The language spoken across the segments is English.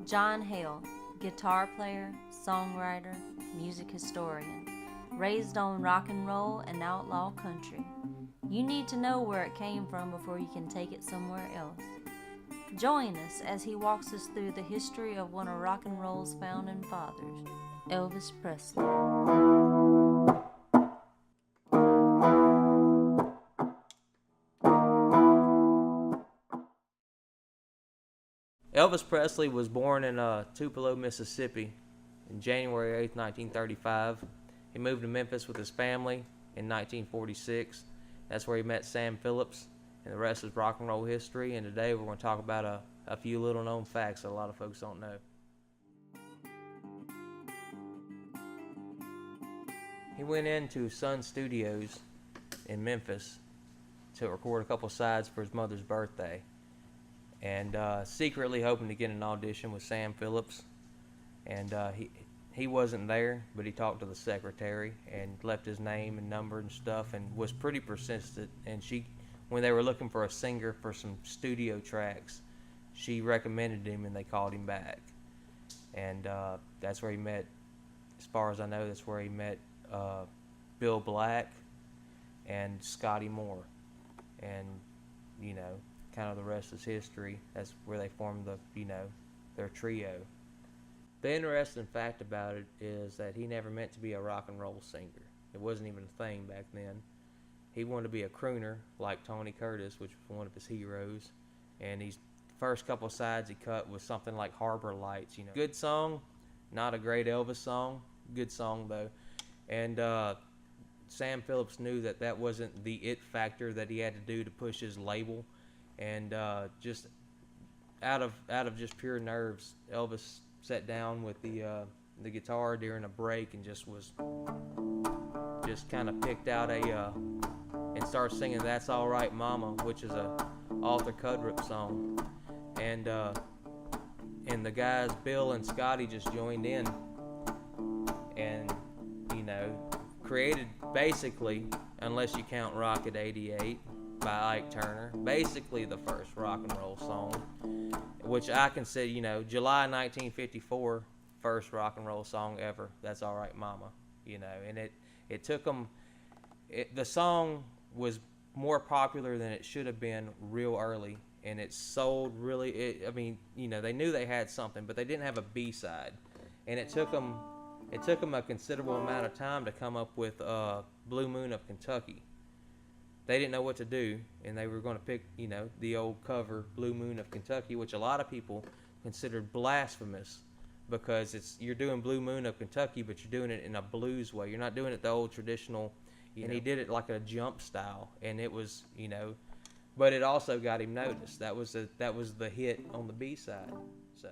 John Hale, guitar player, songwriter, music historian, raised on rock and roll and outlaw country. You need to know where it came from before you can take it somewhere else. Join us as he walks us through the history of one of rock and roll's founding fathers, Elvis Presley. Elvis Presley was born in Tupelo, Mississippi in January 8, 1935. He moved to Memphis with his family in 1946. That's where he met Sam Phillips, and the rest is rock and roll history. And today we're going to talk about a few little known facts that a lot of folks don't know. He went into Sun Studios in Memphis to record a couple sides for his mother's birthday, and secretly hoping to get an audition with Sam Phillips. And he wasn't there, but he talked to the secretary and left his name and number and stuff, and was pretty persistent. And when they were looking for a singer for some studio tracks, she recommended him, and they called him back. And that's where he met, as far as I know, that's where he met Bill Black and Scotty Moore. And, you know, kind of the rest is history. That's where they formed their trio. The interesting fact about it is that he never meant to be a rock and roll singer. It wasn't even a thing back then. He wanted to be a crooner like Tony Curtis, which was one of his heroes. And the first couple of sides he cut was something like Harbor Lights. Good song, not a great Elvis song. Good song though. And Sam Phillips knew that wasn't the it factor that he had to do to push his label. And just out of just pure nerves, Elvis sat down with the guitar during a break and just kind of picked out and started singing "That's All Right, Mama," which is a Arthur Kudrup song. And the guys Bill and Scotty just joined in, and created basically, unless you count Rocket 88 by Ike Turner, basically the first rock and roll song, which I consider, July 1954, first rock and roll song ever. That's All Right, Mama. And it took them. The song was more popular than it should have been real early, and it sold really. They knew they had something, but they didn't have a B-side, and it took them a considerable amount of time to come up with Blue Moon of Kentucky. They didn't know what to do, and they were going to pick, the old cover, Blue Moon of Kentucky, which a lot of people considered blasphemous, because you're doing Blue Moon of Kentucky, but you're doing it in a blues way. You're not doing it the old traditional, and he did it like a jump style, and it was, but it also got him noticed. That was the hit on the B-side, so.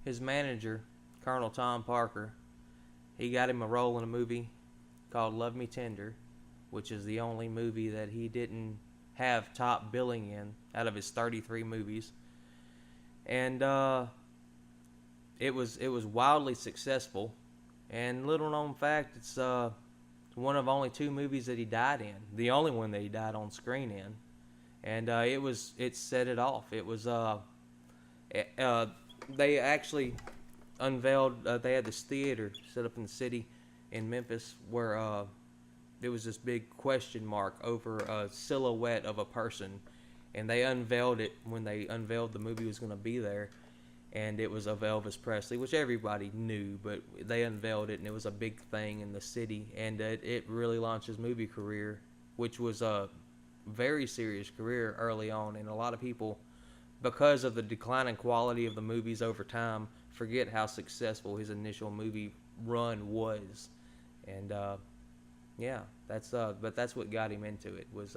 His manager, Colonel Tom Parker, he got him a role in a movie called Love Me Tender, which is the only movie that he didn't have top billing in out of his 33 movies. And it was wildly successful. And little known fact, it's one of only 2 movies that he died in. The only one that he died on screen in. And it set it off. It was they actually unveiled, they had this theater set up in the city in Memphis where there was this big question mark over a silhouette of a person, and they unveiled it when they unveiled the movie was going to be there, and it was of Elvis Presley, which everybody knew, but they unveiled it, and it was a big thing in the city, and it really launched his movie career, which was a very serious career early on. And a lot of people, because of the declining quality of the movies over time, forget how successful his initial movie run was. And but that's what got him into it, was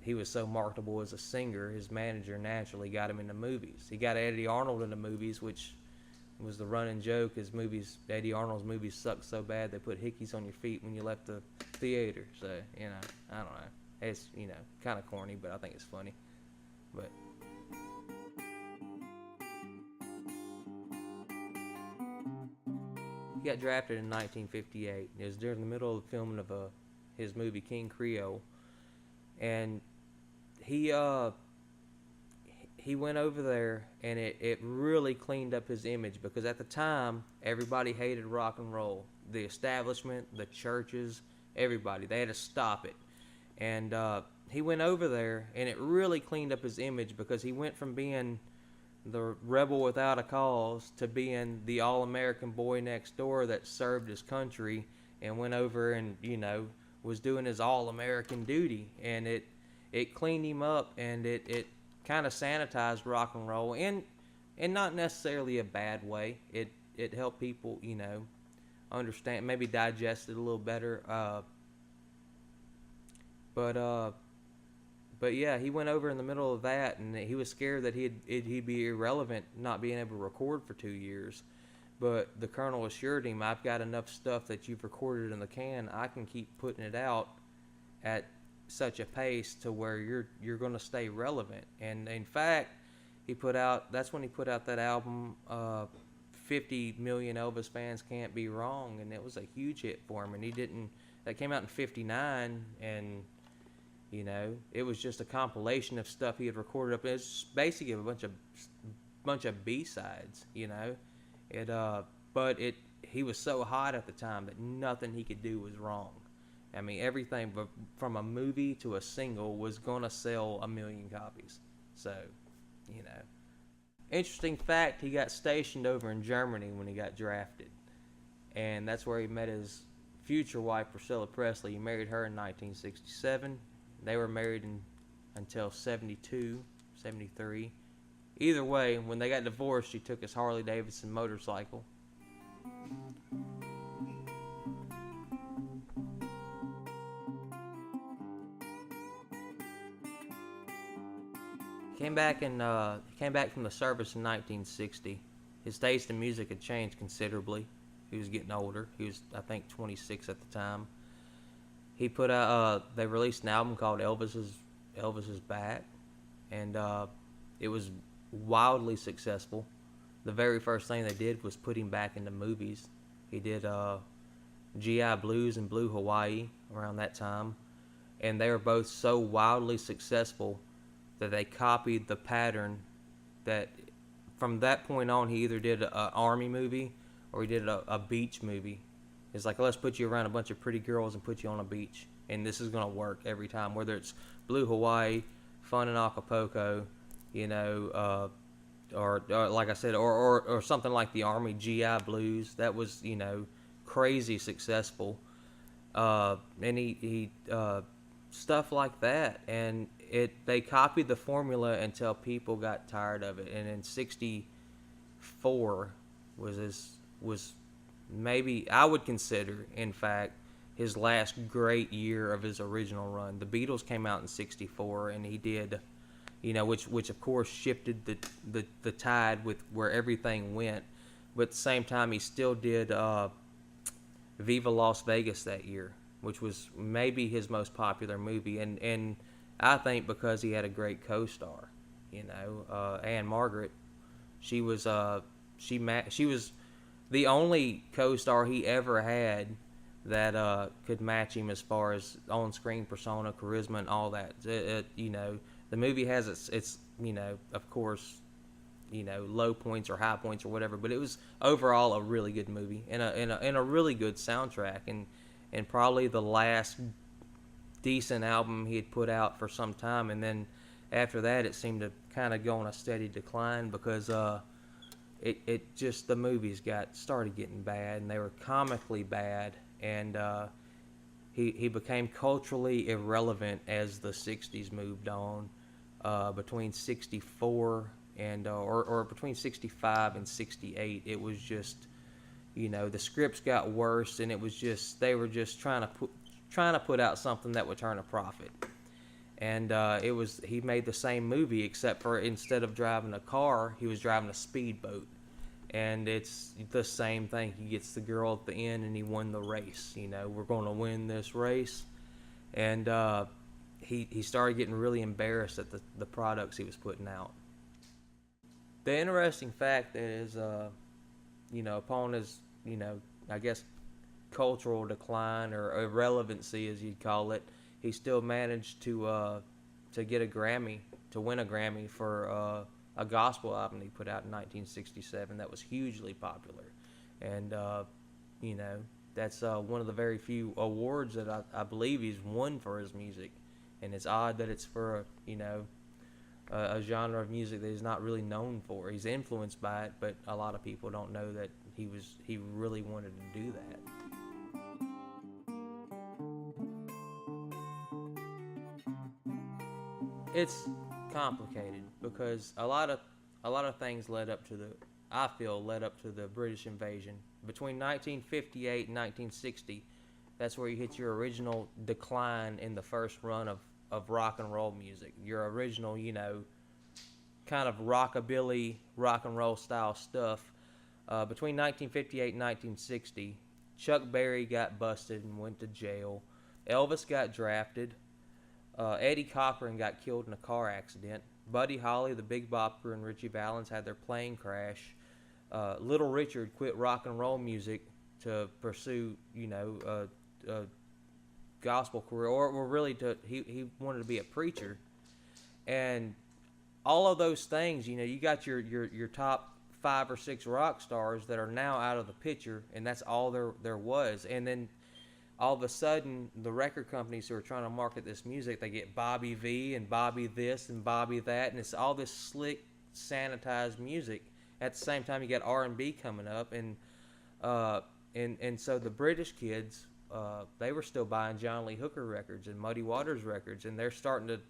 he was so marketable as a singer. His manager naturally got him into movies. He got Eddie Arnold into movies, which was the running joke. Eddie Arnold's movies sucked so bad they put hickeys on your feet when you left the theater. So I don't know. It's kind of corny, but I think it's funny. But he got drafted in 1958. It was during the middle of the filming of his movie King Creole, and he he went over there, and it really cleaned up his image, because at the time everybody hated rock and roll. The establishment, the churches, everybody, they had to stop it. And he went over there, and it really cleaned up his image, because he went from being the rebel without a cause to being the all-American boy next door that served his country, and went over and, was doing his all-American duty. And it cleaned him up, and it kind of sanitized rock and roll, and not necessarily a bad way. It helped people, understand, maybe digest it a little better. But yeah, he went over in the middle of that, and he was scared that he'd be irrelevant, not being able to record for 2 years. But the colonel assured him, "I've got enough stuff that you've recorded in the can. I can keep putting it out at such a pace to where you're going to stay relevant." And in fact, that's when he put out that album, 50 Million Elvis Fans Can't Be Wrong, and it was a huge hit for him. And that came out in '59, and it was just a compilation of stuff he had recorded up. It's basically a bunch of B-sides, but he was so hot at the time that nothing he could do was wrong. I mean, everything from a movie to a single was gonna sell 1 million copies. So, Interesting fact, he got stationed over in Germany when he got drafted. And that's where he met his future wife, Priscilla Presley. He married her in 1967. They were married until 72, 73. Either way, when they got divorced, she took his Harley-Davidson motorcycle. He came back from the service in 1960. His taste in music had changed considerably. He was getting older. He was, I think, 26 at the time. He put out. They released an album called Elvis is Back, and it was wildly successful. The very first thing they did was put him back into movies. He did GI Blues and Blue Hawaii around that time, and they were both so wildly successful that they copied the pattern. That from that point on, he either did an army movie or he did a beach movie. It's like, let's put you around a bunch of pretty girls and put you on a beach, and this is gonna work every time. Whether it's Blue Hawaii, Fun in Acapulco, or like I said, or something like the Army GI Blues. That was crazy successful, and he stuff like that, and they copied the formula until people got tired of it. And in '64 was maybe, I would consider, in fact, his last great year of his original run. The Beatles came out in '64, and he did, which of course shifted the tide with where everything went. But at the same time, he still did Viva Las Vegas that year, which was maybe his most popular movie, and I think because he had a great co-star, Anne Margaret. She was the only co-star he ever had that could match him as far as on-screen persona, charisma, and all that. The movie has its of course, low points or high points or whatever, but it was overall a really good movie and a really good soundtrack, and probably the last decent album he had put out for some time. And then after that, it seemed to kind of go on a steady decline, because it just, the movies started getting bad, and they were comically bad, and he became culturally irrelevant as the '60s moved on. Between '64 and or between '65 and '68, it was just, the scripts got worse, and it was just, they were just trying to put out something that would turn a profit. And he made the same movie, except for instead of driving a car, he was driving a speedboat. And it's the same thing. He gets the girl at the end, and he won the race. We're going to win this race. And he started getting really embarrassed at the products he was putting out. The interesting fact is, upon his, I guess, cultural decline or irrelevancy, as you'd call it, he still managed to to get a Grammy, to win a Grammy for a gospel album he put out in 1967 that was hugely popular. And, you know, that's one of the very few awards that I believe he's won for his music. And it's odd that it's for, a genre of music that he's not really known for. He's influenced by it, but a lot of people don't know that he really wanted to do that. It's complicated because a lot of things led up to the British invasion. Between 1958 and 1960, that's where you hit your original decline in the first run of rock and roll music. Your original, kind of rockabilly, rock and roll style stuff. Between 1958 and 1960, Chuck Berry got busted and went to jail. Elvis got drafted. Eddie Cochran got killed in a car accident. Buddy Holly, the Big Bopper, and Ritchie Valens had their plane crash. Little Richard quit rock and roll music to pursue, a gospel career, or really he wanted to be a preacher. And all of those things, you got your top 5 or 6 rock stars that are now out of the picture, and that's all there was. And then all of a sudden, the record companies who are trying to market this music, they get Bobby V and Bobby this and Bobby that, and it's all this slick, sanitized music. At the same time, you got R&B coming up, and so the British kids, they were still buying John Lee Hooker records and Muddy Waters records, and they're starting to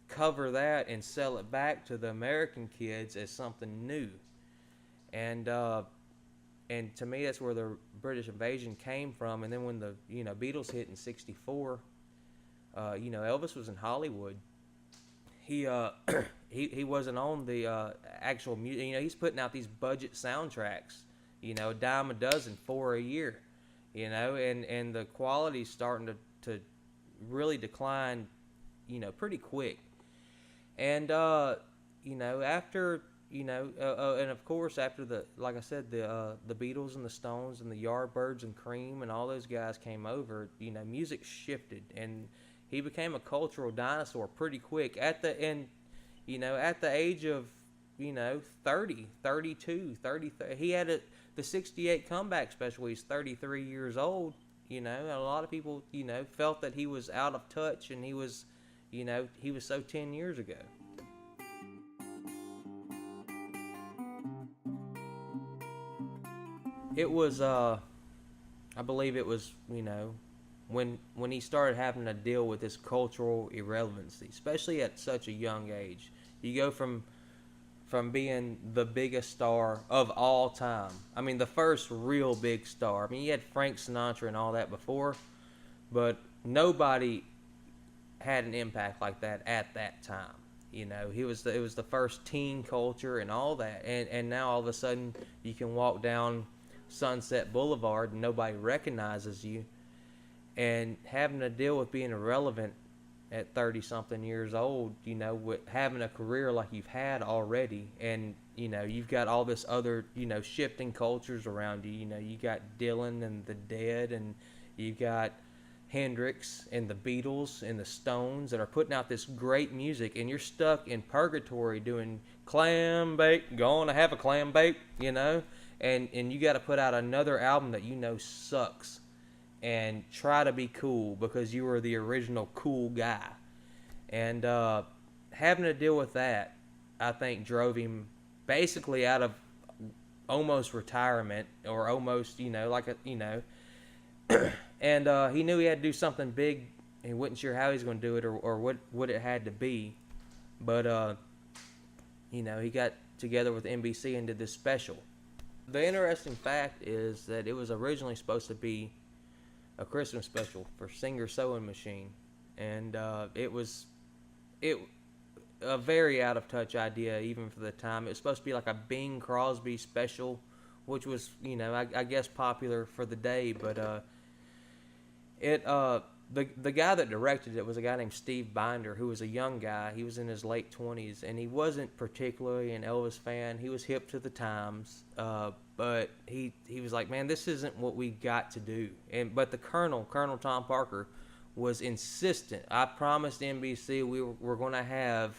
cover that and sell it back to the American kids as something new. And to me, that's where the British invasion came from. And then when the Beatles hit in '64, Elvis was in Hollywood. He he wasn't on the actual music. He's putting out these budget soundtracks. A dime a dozen, 4 a year. And the quality's starting to really decline. Pretty quick. And after. And of course, after like I said, the Beatles and the Stones and the Yardbirds and Cream and all those guys came over, music shifted, and he became a cultural dinosaur pretty quick. At the age of, 30, 32, 33, he had the 68 comeback special. He's 33 years old, and a lot of people, felt that he was out of touch, and he was so 10 years ago. It was, I believe it was, when he started having to deal with this cultural irrelevancy, especially at such a young age. You go from being the biggest star of all time. I mean, the first real big star. I mean, you had Frank Sinatra and all that before, but nobody had an impact like that at that time. It was the first teen culture and all that, and now all of a sudden you can walk down Sunset Boulevard and nobody recognizes you, and having to deal with being irrelevant at 30 something years old, with having a career like you've had already, and you've got all this other shifting cultures around you. You got Dylan and the Dead, and you got Hendrix and the Beatles and the Stones that are putting out this great music, and you're stuck in purgatory doing clam bake, gonna have a clam bake, and you got to put out another album that sucks, and try to be cool because you were the original cool guy. And having to deal with that, I think, drove him basically out of almost retirement, or almost, and he knew he had to do something big, and wasn't sure how he was going to do it, or what it had to be. But, he got together with NBC and did this special. The interesting fact is that it was originally supposed to be a Christmas special for Singer Sewing Machine, and it was a very out of touch idea even for the time. It was supposed to be like a Bing Crosby special, which was I guess popular for the day, but the guy that directed it was a guy named Steve Binder, who was a young guy. He was in his late 20s, and he wasn't particularly an Elvis fan. He was hip to the times, but he was like, man, this isn't what we got to do. But the Colonel Tom Parker, was insistent. I promised NBC we're going to have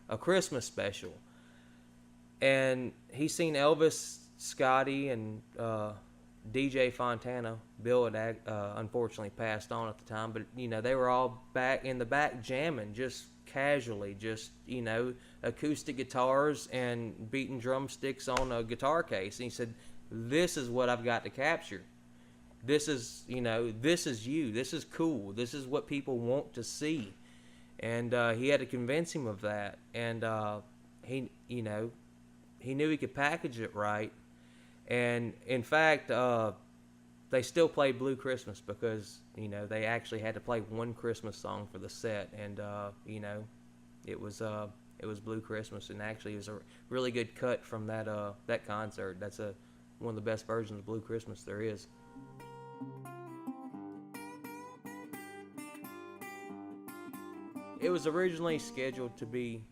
a Christmas special. And he seen Elvis, Scotty, and DJ Fontana. Bill had unfortunately passed on at the time, but they were all back in the back jamming, just casually, just acoustic guitars and beating drumsticks on a guitar case. And he said, "This is what I've got to capture. This is this is you. This is cool. This is what people want to see." And he had to convince him of that. And he knew he could package it right. And in fact, they still play Blue Christmas because they actually had to play one Christmas song for the set, and it was Blue Christmas, and actually it was a really good cut from that concert. That's one of the best versions of Blue Christmas there is. It was originally scheduled to be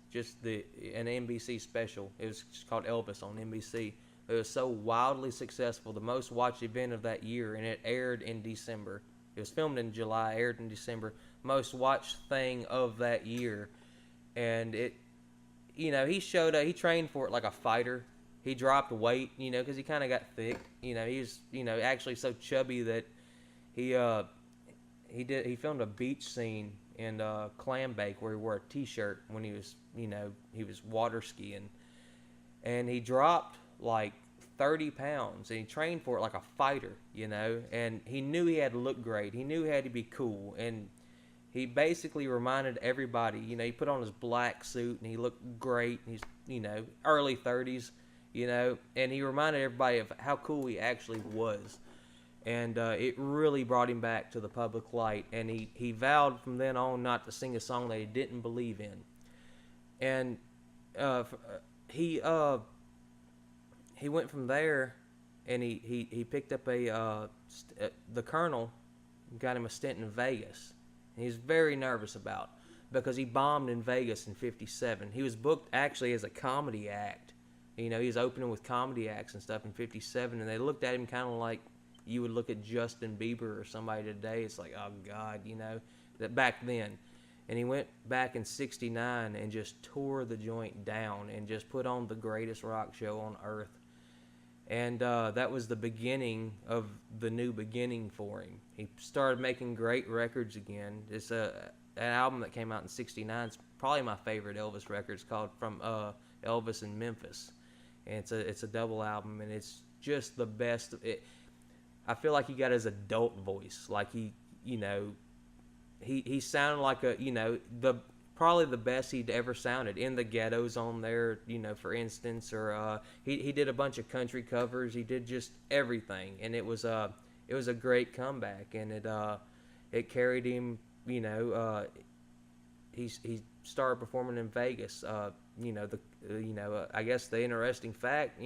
just an NBC special. It was just called Elvis on NBC. It was so wildly successful, the most watched event of that year, and it aired in December. It was filmed in July, aired in December. Most watched thing of that year. And he showed up, he trained for it like a fighter. He dropped weight, because he kind of got thick. He was, actually so chubby that he filmed a beach scene in Clambake where he wore a t-shirt when he was, he was water skiing. And he dropped like 30 pounds, and he trained for it like a fighter, and he knew he had to look great. He knew he had to be cool, and he basically reminded everybody, he put on his black suit, and he looked great. He's, early 30s, and he reminded everybody of how cool he actually was. And it really brought him back to the public light, and he vowed from then on not to sing a song that he didn't believe in. And he went from there, and he picked up the Colonel got him a stint in Vegas. And he was very nervous because he bombed in Vegas in '57. He was booked actually as a comedy act. He was opening with comedy acts and stuff in '57, and they looked at him kind of like you would look at Justin Bieber or somebody today. It's like, oh God, that back then. And he went back in '69 and just tore the joint down and just put on the greatest rock show on earth. And that was the beginning of the new beginning for him. He started making great records again. It's an album that came out in '69. It's probably my favorite Elvis record. It's called From Elvis in Memphis. And it's a double album, and it's just the best. I feel like he got his adult voice. Like he sounded like probably the best he'd ever sounded. In the Ghetto's on there, for instance, or he did a bunch of country covers. He did just everything, and it was a great comeback, and it carried him. He started performing in Vegas. I guess the interesting fact,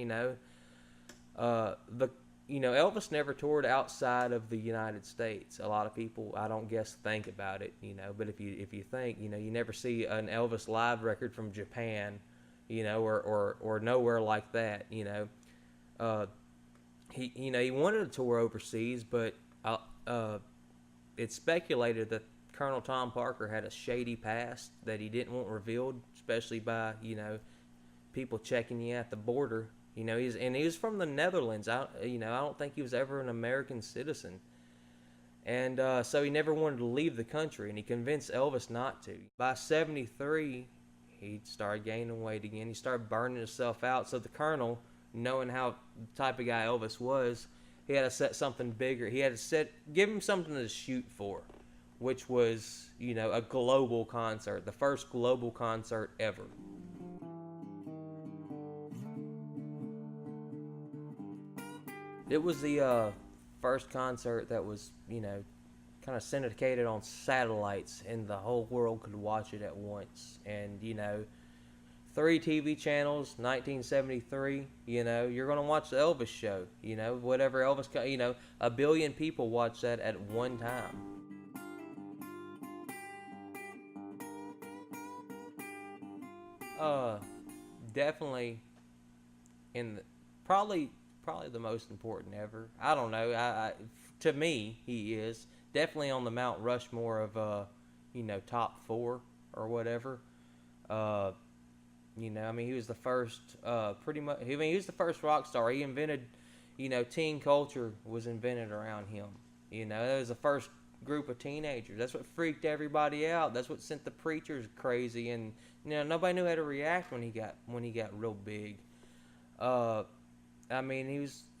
Elvis never toured outside of the United States. A lot of people, I don't guess, think about it, but if you think, you never see an Elvis live record from Japan, or nowhere like that, He wanted to tour overseas, but it's speculated that Colonel Tom Parker had a shady past that he didn't want revealed, especially by, people checking you at the border. He was from the Netherlands. I don't think he was ever an American citizen. And so he never wanted to leave the country, and he convinced Elvis not to. By '73, he started gaining weight again. He started burning himself out. So the Colonel, knowing how the type of guy Elvis was, he had to set something bigger. He had to give him something to shoot for, which was, a global concert, the first global concert ever. It was the first concert that was, kind of syndicated on satellites, and the whole world could watch it at once. And, 3 TV channels, 1973, you're going to watch the Elvis show, whatever Elvis, 1 billion people watch that at one time. Definitely probably the most important ever. I don't know. To me, he is definitely on the Mount Rushmore of top 4 or whatever. I mean, he was the first, pretty much. I mean, he was the first rock star. He invented, teen culture was invented around him. That was the first group of teenagers. That's what freaked everybody out. That's what sent the preachers crazy, and nobody knew how to react when he got real big. I mean,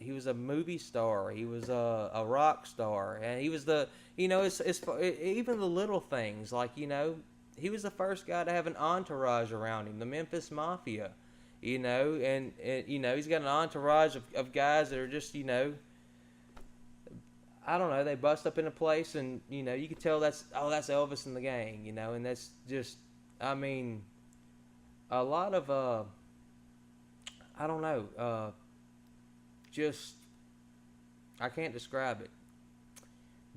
he was a movie star. He was a rock star, and he was even the little things like he was the first guy to have an entourage around him, the Memphis Mafia, and he's got an entourage of guys that are just I don't know, they bust up in a place and you can tell that's Elvis and the gang, and that's just, I mean, a lot of I don't know, just I can't describe it,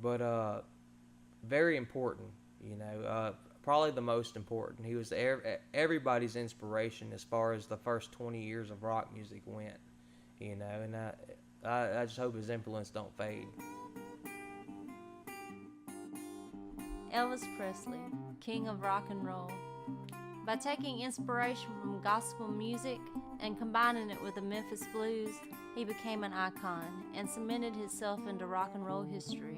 but very important, probably the most important. He was everybody's inspiration as far as the first 20 years of rock music went, and I just hope his influence don't fade. Elvis Presley, king of rock and roll. By taking inspiration from gospel music and combining it with the Memphis blues, he became an icon and cemented himself into rock and roll history.